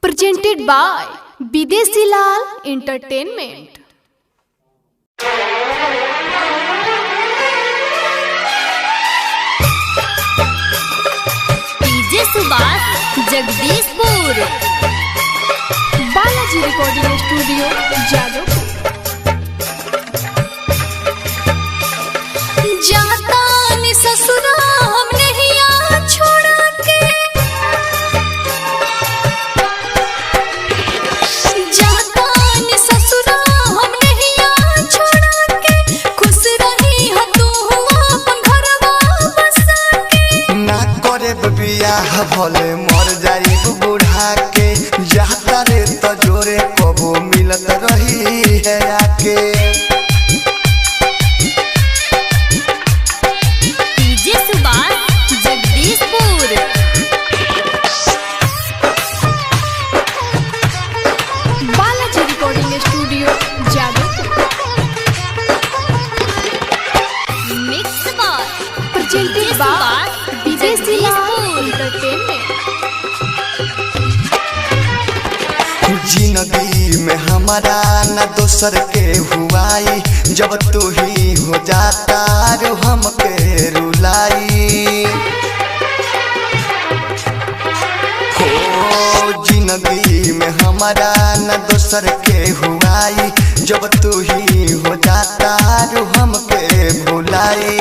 presented by Bidesi Lal Entertainment। DJ Subhash Jagdishpur, Balaji recording studio Jadavpur. जाता नि ससुरा हम नहीं आ छोड़ा के, जाता नि ससुरा हम नहीं आ छोड़ा के, खुश रही ह तू अपन घरवा बसा के। ना करे बियाह भले मर जाई बूढ़ा के, जाता रे तो जोरे कबो मिलत रही है आके। DJ Subhash Jagdishpur, Balaji recording studio Jadavpur. Mix bar presented by Bidesi Lal Entertainment। जिंदगी में हमारा न दोसर के हुआई, जब तू ही हो जाता रो हमके रुलाई। हो जिंदगी में हमारा न दोसर के हुआई, जब तू ही हो जाता रो हमके भुलाई।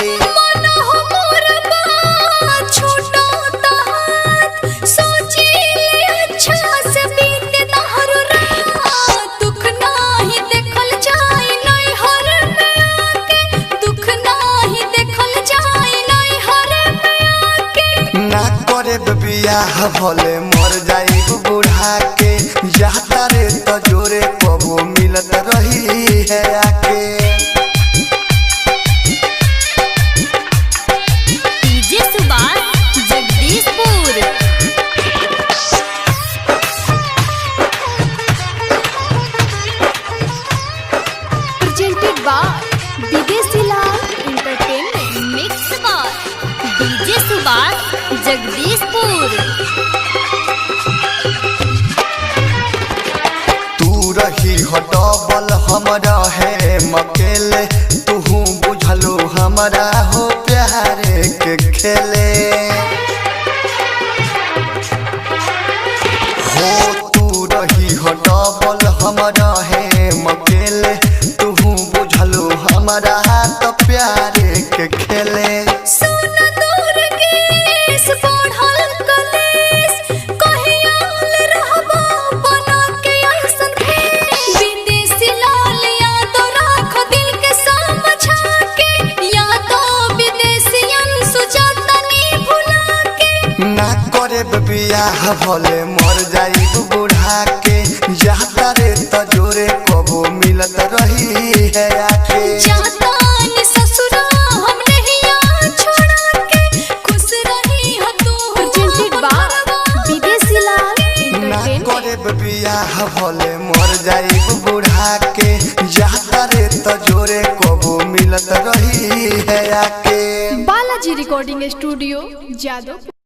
ना करे बियाह भले मर जाई बूढ़ा के, जाता रे तो जोरे कबो मिलत रही है आके। DJ Subhash Jagdishpur, presented by Bidesi Lal Entertainment। Mix bar DJ Subhash Jagdishpur, तू रही हो डबल हमरा है मकेले, तू बुझलो हमरा हो प्यारे के खेले। हो तू रही हो डबल हमरा है मकेले, तू बुझलो हमरा तो प्यारे के खेले। ना करे बियाह भले मर जाई बूढ़ा के, जाता रे तो जोरे कबो मिलत रही है आके। जाता नि ससुरा हम नहीं आ छोड़ा के, खुश रही ह तू presented by Bidesi Lal ना Entertainment। करे बियाह भले मर जाई बूढ़ा के, जाता रे तो जोरे कबो मिलत रही है आके। Balaji recording studio Jadavpur.